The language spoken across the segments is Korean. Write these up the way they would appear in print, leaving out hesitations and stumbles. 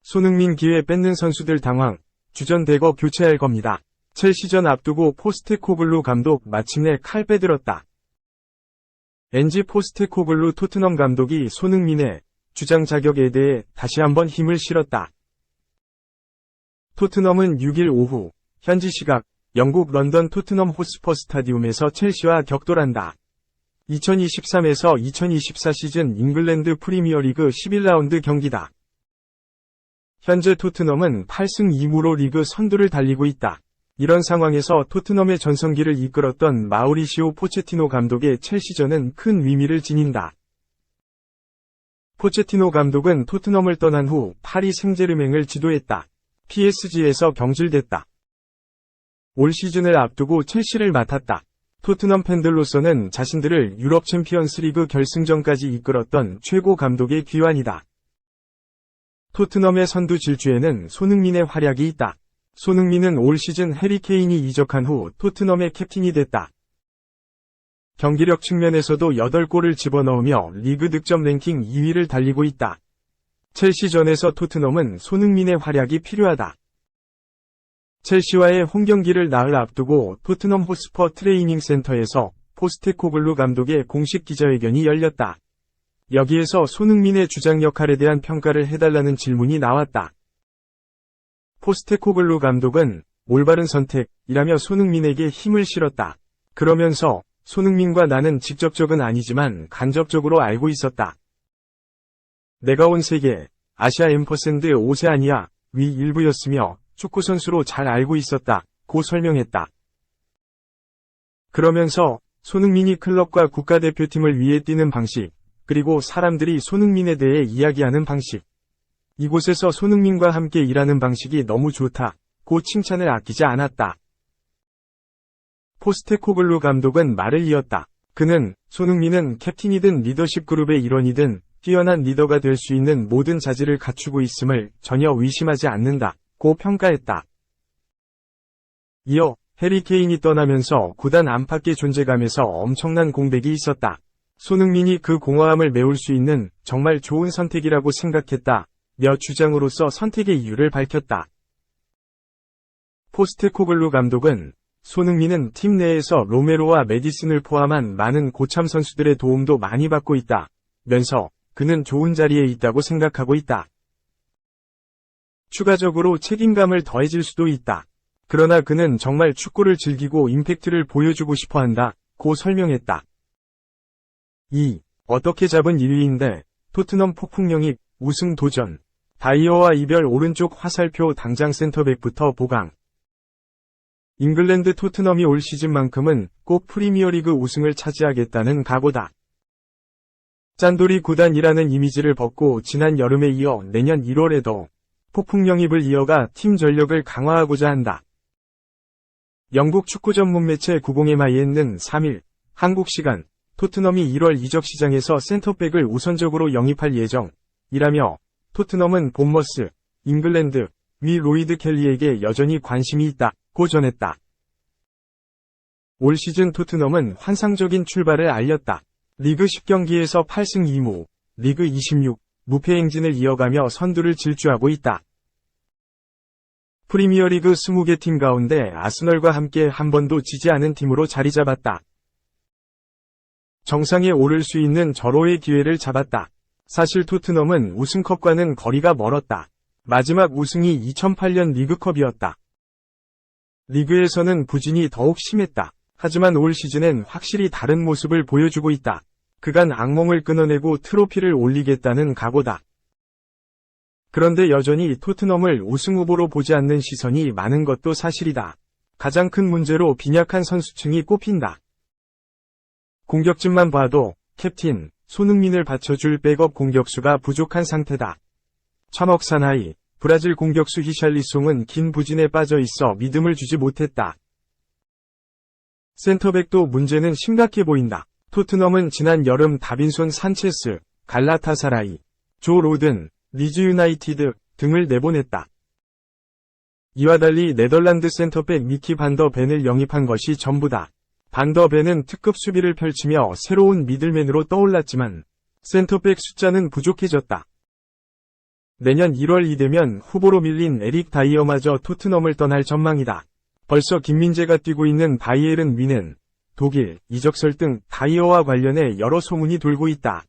손흥민 기회 뺏는 선수들 당황, 주전 대거 교체할 겁니다. 첼시전 앞두고 포스테코글루 감독 마침내 칼 빼들었다. 엔지 포스테코글루 토트넘 감독이 손흥민의 주장 자격에 대해 다시 한번 힘을 실었다. 토트넘은 6일 오후 현지 시각 영국 런던 토트넘 호스퍼 스타디움에서 첼시와 격돌한다. 2023에서 2024 시즌 잉글랜드 프리미어리그 11라운드 경기다. 현재 토트넘은 8승 2무로 리그 선두를 달리고 있다. 이런 상황에서 토트넘의 전성기를 이끌었던 마우리시오 포체티노 감독의 첼시전은 큰 의미를 지닌다. 포체티노 감독은 토트넘을 떠난 후 파리 생제르맹을 지도했다. PSG에서 경질됐다. 올 시즌을 앞두고 첼시를 맡았다. 토트넘 팬들로서는 자신들을 유럽 챔피언스 리그 결승전까지 이끌었던 최고 감독의 귀환이다. 토트넘의 선두 질주에는 손흥민의 활약이 있다. 손흥민은 올 시즌 해리 케인이 이적한 후 토트넘의 캡틴이 됐다. 경기력 측면에서도 8골을 집어넣으며 리그 득점 랭킹 2위를 달리고 있다. 첼시전에서 토트넘은 손흥민의 활약이 필요하다. 첼시와의 홈경기를 나흘 앞두고 토트넘 호스퍼 트레이닝 센터에서 포스테코글루 감독의 공식 기자회견이 열렸다. 여기에서 손흥민의 주장 역할에 대한 평가를 해달라는 질문이 나왔다. 포스테코글루 감독은 올바른 선택이라며 손흥민에게 힘을 실었다. 그러면서 손흥민과 나는 직접적은 아니지만 간접적으로 알고 있었다. 내가 온 세계, 아시아 앰퍼샌드 오세아니아 위 일부였으며 축구선수로 잘 알고 있었다. 고 설명했다. 그러면서 손흥민이 클럽과 국가대표팀을 위해 뛰는 방식, 그리고 사람들이 손흥민에 대해 이야기하는 방식. 이곳에서 손흥민과 함께 일하는 방식이 너무 좋다. 고 칭찬을 아끼지 않았다. 포스테코글루 감독은 말을 이었다. 그는 손흥민은 캡틴이든 리더십 그룹의 일원이든 뛰어난 리더가 될 수 있는 모든 자질을 갖추고 있음을 전혀 의심하지 않는다. 고 평가했다. 이어 해리 케인이 떠나면서 구단 안팎의 존재감에서 엄청난 공백이 있었다. 손흥민이 그 공허함을 메울 수 있는 정말 좋은 선택이라고 생각했다. 며 주장으로서 선택의 이유를 밝혔다. 포스테코글루 감독은 손흥민은 팀 내에서 로메로와 메디슨을 포함한 많은 고참 선수들의 도움도 많이 받고 있다. 면서 그는 좋은 자리에 있다고 생각하고 있다. 추가적으로 책임감을 더해질 수도 있다. 그러나 그는 정말 축구를 즐기고 임팩트를 보여주고 싶어 한다. 고 설명했다. 2. 어떻게 잡은 1위인데 토트넘 폭풍 영입, 우승 도전. 다이어와 이별 오른쪽 화살표 당장 센터백부터 보강. 잉글랜드 토트넘이 올 시즌만큼은 꼭 프리미어리그 우승을 차지하겠다는 각오다. 짠돌이 구단이라는 이미지를 벗고 지난 여름에 이어 내년 1월에도 폭풍 영입을 이어가 팀 전력을 강화하고자 한다. 영국 축구 전문 매체 90MIN은 3일 한국 시간 토트넘이 1월 이적 시장에서 센터백을 우선적으로 영입할 예정이라며 토트넘은 본머스, 잉글랜드, 위 로이드 켈리에게 여전히 관심이 있다고 전했다. 올 시즌 토트넘은 환상적인 출발을 알렸다. 리그 10경기에서 8승 2무, 리그 26, 무패 행진을 이어가며 선두를 질주하고 있다. 프리미어리그 20개 팀 가운데 아스널과 함께 한 번도 지지 않은 팀으로 자리 잡았다. 정상에 오를 수 있는 절호의 기회를 잡았다. 사실 토트넘은 우승컵과는 거리가 멀었다. 마지막 우승이 2008년 리그컵이었다. 리그에서는 부진이 더욱 심했다. 하지만 올 시즌엔 확실히 다른 모습을 보여주고 있다. 그간 악몽을 끊어내고 트로피를 올리겠다는 각오다. 그런데 여전히 토트넘을 우승 후보로 보지 않는 시선이 많은 것도 사실이다. 가장 큰 문제로 빈약한 선수층이 꼽힌다. 공격진만 봐도 캡틴, 손흥민을 받쳐줄 백업 공격수가 부족한 상태다. 천억 사나이, 브라질 공격수 히샬리송은 긴 부진에 빠져 있어 믿음을 주지 못했다. 센터백도 문제는 심각해 보인다. 토트넘은 지난 여름 다빈손 산체스, 갈라타사라이, 조 로든, 리즈 유나이티드 등을 내보냈다. 이와 달리 네덜란드 센터백 미키 반더 벤을 영입한 것이 전부다. 반더벤은 특급 수비를 펼치며 새로운 미들맨으로 떠올랐지만 센터백 숫자는 부족해졌다. 내년 1월 이되면 후보로 밀린 에릭 다이어마저 토트넘을 떠날 전망이다. 벌써 김민재가 뛰고 있는 바이에른 뮌헨, 독일, 이적 설등 다이어와 관련해 여러 소문이 돌고 있다.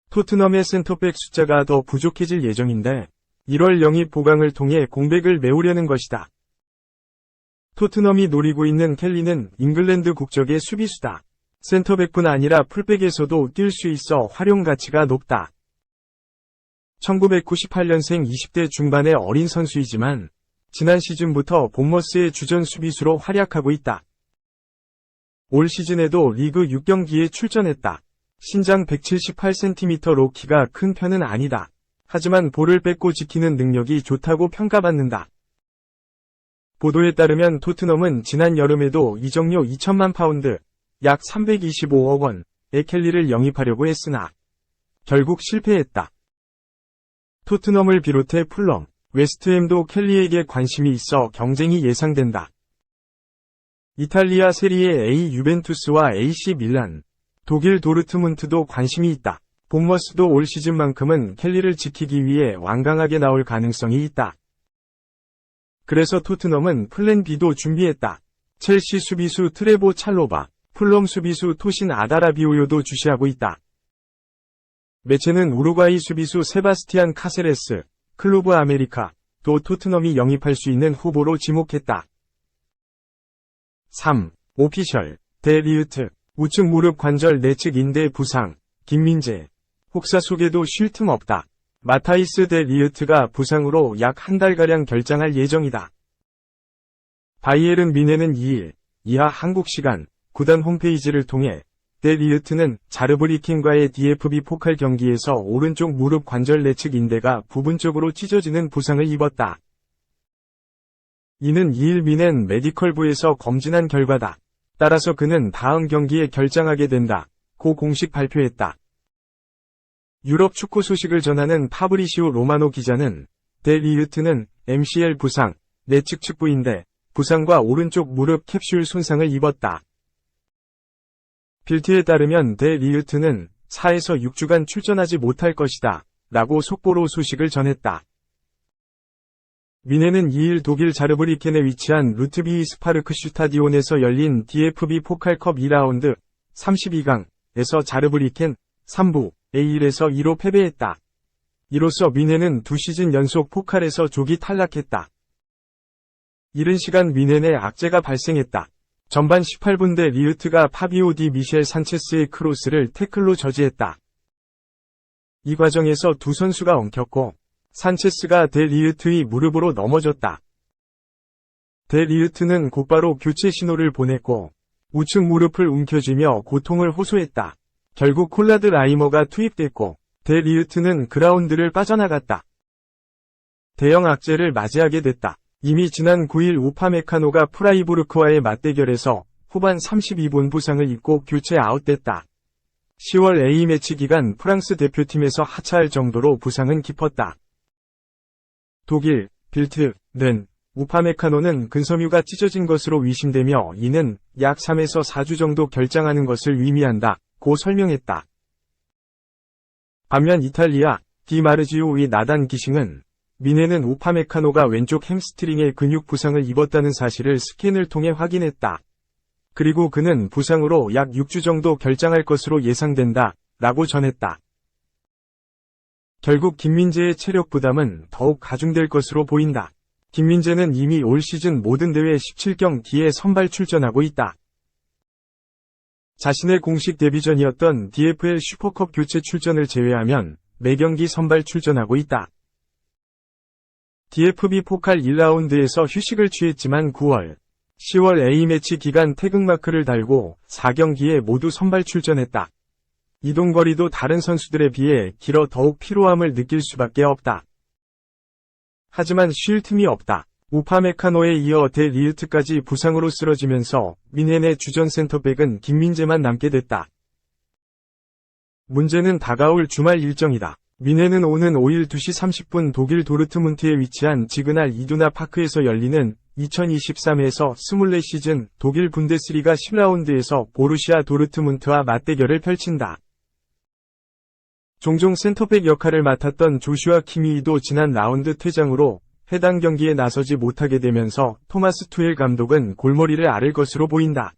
토트넘의 센터백 숫자가 더 부족해질 예정인데 1월 영입 보강을 통해 공백을 메우려는 것이다. 토트넘이 노리고 있는 켈리는 잉글랜드 국적의 수비수다. 센터백뿐 아니라 풀백에서도 뛸 수 있어 활용 가치가 높다. 1998년생 20대 중반의 어린 선수이지만 지난 시즌부터 본머스의 주전 수비수로 활약하고 있다. 올 시즌에도 리그 6경기에 출전했다. 신장 178cm로 키가 큰 편은 아니다. 하지만 볼을 뺏고 지키는 능력이 좋다고 평가받는다. 보도에 따르면 토트넘은 지난 여름에도 이적료 2천만 파운드, 약 325억 원의 켈리를 영입하려고 했으나 결국 실패했다. 토트넘을 비롯해 풀럼, 웨스트햄도 켈리에게 관심이 있어 경쟁이 예상된다. 이탈리아 세리에 A 유벤투스와 AC 밀란, 독일 도르트문트도 관심이 있다. 본머스도 올 시즌만큼은 켈리를 지키기 위해 완강하게 나올 가능성이 있다. 그래서 토트넘은 플랜 B도 준비했다. 첼시 수비수 트레보 찰로바, 풀럼 수비수 토신 아다라비오요도 주시하고 있다. 매체는 우루과이 수비수 세바스티안 카세레스, 클루브 아메리카, 또 토트넘이 영입할 수 있는 후보로 지목했다. 3. 오피셜, 데 리우트, 우측 무릎 관절 내측 인대 부상, 김민재. 혹사 속에도 쉴 틈 없다. 마타이스 데 리우트가 부상으로 약 한 달가량 결장할 예정이다. 바이에른 뮌헨은 2일 이하 한국 시간 구단 홈페이지를 통해 데 리우트는 자르브리켄과의 DFB 포칼 경기에서 오른쪽 무릎 관절 내측 인대가 부분적으로 찢어지는 부상을 입었다. 이는 2일 뮌헨 메디컬부에서 검진한 결과다. 따라서 그는 다음 경기에 결장하게 된다. 고 공식 발표했다. 유럽 축구 소식을 전하는 파브리시오 로마노 기자는 데 리우트는 MCL 부상, 내측 측부인대 부상과 오른쪽 무릎 캡슐 손상을 입었다. 빌트에 따르면 데 리우트는 4에서 6주간 출전하지 못할 것이다. 라고 속보로 소식을 전했다. 뮌헨은 2일 독일 자르브리켄에 위치한 루트비히 스파르크 슈타디온에서 열린 DFB 포칼컵 2라운드 32강에서 자르브리켄 3부 A1에서 2로 패배했다. 이로써 뮌헨은 2시즌 연속 포칼에서 조기 탈락했다. 이른 시간 뮌헨에 악재가 발생했다. 전반 18분 데 리우트가 파비오 디 미셸 산체스의 크로스를 태클로 저지했다. 이 과정에서 두 선수가 엉켰고 산체스가 데 리우트의 무릎으로 넘어졌다. 데 리우트는 곧바로 교체 신호를 보냈고 우측 무릎을 움켜쥐며 고통을 호소했다. 결국 콜라드 라이머가 투입됐고 데 리우트는 그라운드를 빠져나갔다. 대형 악재를 맞이하게 됐다. 이미 지난 9일 우파메카노가 프라이부르크와의 맞대결에서 후반 32분 부상을 입고 교체 아웃됐다. 10월 A매치 기간 프랑스 대표팀에서 하차할 정도로 부상은 깊었다. 독일, 빌트는 우파메카노는 근섬유가 찢어진 것으로 의심되며 이는 약 3에서 4주 정도 결장하는 것을 의미한다. 고 설명했다. 반면 이탈리아, 디 마르지오의 나단 기싱은 뮌헨은 우파메카노가 왼쪽 햄스트링에 근육 부상을 입었다는 사실을 스캔을 통해 확인했다. 그리고 그는 부상으로 약 6주 정도 결장할 것으로 예상된다. 라고 전했다. 결국 김민재의 체력 부담은 더욱 가중될 것으로 보인다. 김민재는 이미 올 시즌 모든 대회 17경기에 선발 출전하고 있다. 자신의 공식 데뷔전이었던 DFL 슈퍼컵 교체 출전을 제외하면 매경기 선발 출전하고 있다. DFB 포칼 1라운드에서 휴식을 취했지만 9월, 10월 A매치 기간 태극마크를 달고 4경기에 모두 선발 출전했다. 이동거리도 다른 선수들에 비해 길어 더욱 피로함을 느낄 수밖에 없다. 하지만 쉴 틈이 없다. 우파메카노에 이어 데 리우트까지 부상으로 쓰러지면서 뮌헨의 주전 센터백은 김민재만 남게 됐다. 문제는 다가올 주말 일정이다. 뮌헨은 오는 5일 2시 30분 독일 도르트문트에 위치한 지그날 이두나 파크에서 열리는 2023에서 24시즌 독일 분데스리가 10라운드에서 보루시아 도르트문트와 맞대결을 펼친다. 종종 센터백 역할을 맡았던 조슈아 키미히도 지난 라운드 퇴장으로 해당 경기에 나서지 못하게 되면서 토마스 투헬 감독은 골머리를 앓을 것으로 보인다.